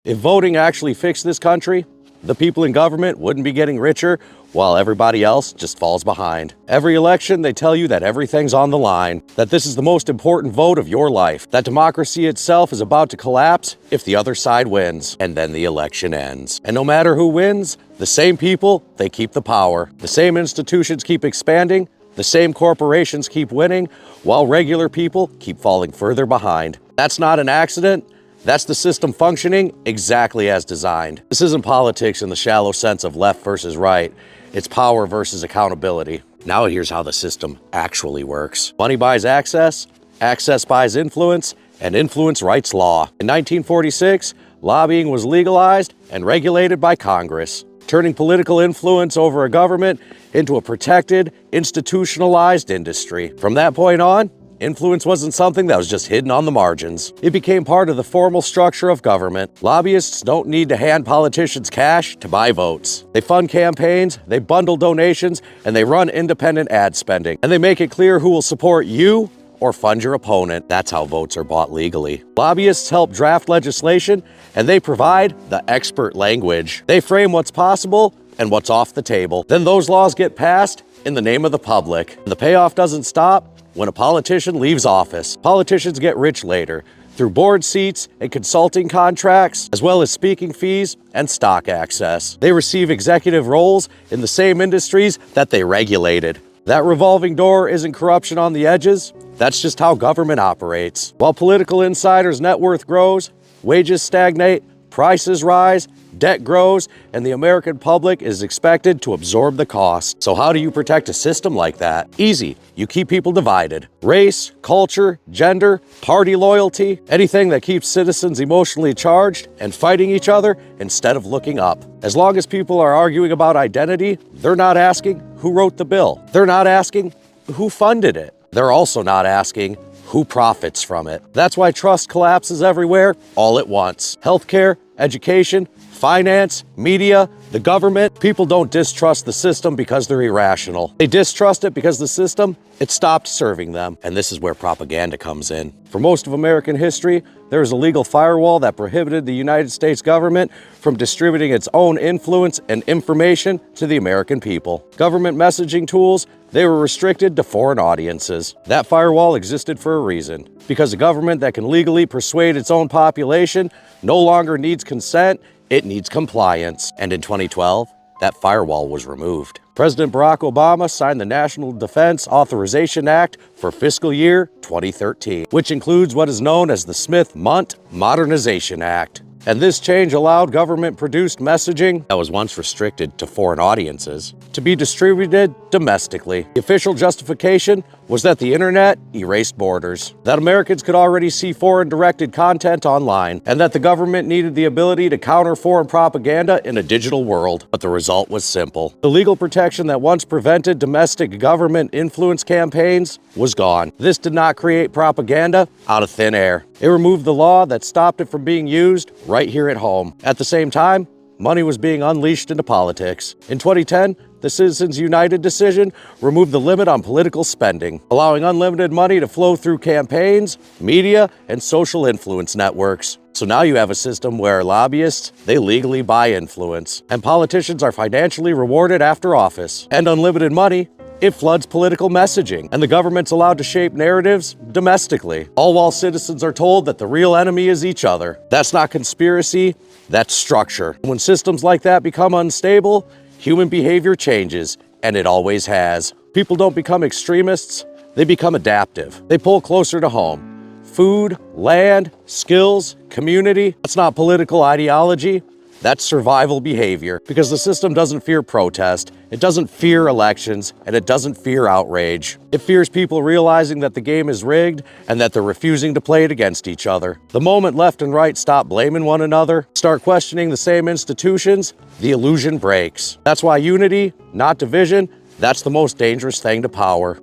If voting actually fixed this country, the people in government wouldn't be getting richer while everybody else just falls behind. Every election, they tell you that everything's on the line, that this is the most important vote of your life, that democracy itself is about to collapse if the other side wins, and then the election ends. And no matter who wins, the same people, they keep the power. The same institutions keep expanding, the same corporations keep winning, while regular people keep falling further behind. That's not an accident. That's the system functioning exactly as designed. This isn't politics in the shallow sense of left versus right. It's power versus accountability. Now here's how the system actually works. Money buys access, access buys influence, and influence writes law. In 1946, lobbying was legalized and regulated by Congress, turning political influence over a government into a protected, institutionalized industry. From that point on, influence wasn't something that was just hidden on the margins. It became part of the formal structure of government. Lobbyists don't need to hand politicians cash to buy votes. They fund campaigns, they bundle donations, and they run independent ad spending. And they make it clear who will support you or fund your opponent. That's how votes are bought legally. Lobbyists help draft legislation, and they provide the expert language. They frame what's possible and what's off the table. Then those laws get passed in the name of the public. And the payoff doesn't stop when a politician leaves office. Politicians get rich later through board seats and consulting contracts, as well as speaking fees and stock access. They receive executive roles in the same industries that they regulated. That revolving door isn't corruption on the edges. That's just how government operates. While political insiders' net worth grows, wages stagnate, prices rise, debt grows, and the American public is expected to absorb the cost. So how do you protect a system like that? Easy. You keep people divided. Race, culture, gender, party loyalty, anything that keeps citizens emotionally charged and fighting each other instead of looking up. As long as people are arguing about identity, they're not asking who wrote the bill. They're not asking who funded it. They're also not asking who profits from it. That's why trust collapses everywhere, all at once. Healthcare, education, finance, media, the government. People don't distrust the system because they're irrational. They distrust it because the system, it stopped serving them. And this is where propaganda comes in. For most of American history, there was a legal firewall that prohibited the United States government from distributing its own influence and information to the American people. Government messaging tools, they were restricted to foreign audiences. That firewall existed for a reason, because a government that can legally persuade its own population no longer needs consent, it needs compliance. And in 2012, that firewall was removed. President Barack Obama signed the National Defense Authorization Act for fiscal year 2013, which includes what is known as the Smith-Mundt Modernization Act. And this change allowed government-produced messaging that was once restricted to foreign audiences to be distributed domestically. The official justification was that the internet erased borders, that Americans could already see foreign-directed content online, and that the government needed the ability to counter foreign propaganda in a digital world. But the result was simple. The legal protection that once prevented domestic government influence campaigns was gone. This did not create propaganda out of thin air. It removed the law that stopped it from being used right here at home. At the same time, money was being unleashed into politics. In 2010, the Citizens United decision removed the limit on political spending, allowing unlimited money to flow through campaigns, media, and social influence networks. So now you have a system where lobbyists, they legally buy influence, and politicians are financially rewarded after office. And unlimited money, it floods political messaging, and the government's allowed to shape narratives domestically, all while citizens are told that the real enemy is each other. That's not conspiracy, that's structure. When systems like that become unstable, human behavior changes, and it always has. People don't become extremists, they become adaptive. They pull closer to home. Food, land, skills, community, that's not political ideology. That's survival behavior, because the system doesn't fear protest, it doesn't fear elections, and it doesn't fear outrage. It fears people realizing that the game is rigged and that they're refusing to play it against each other. The moment left and right stop blaming one another, start questioning the same institutions, the illusion breaks. That's why unity, not division, that's the most dangerous thing to power.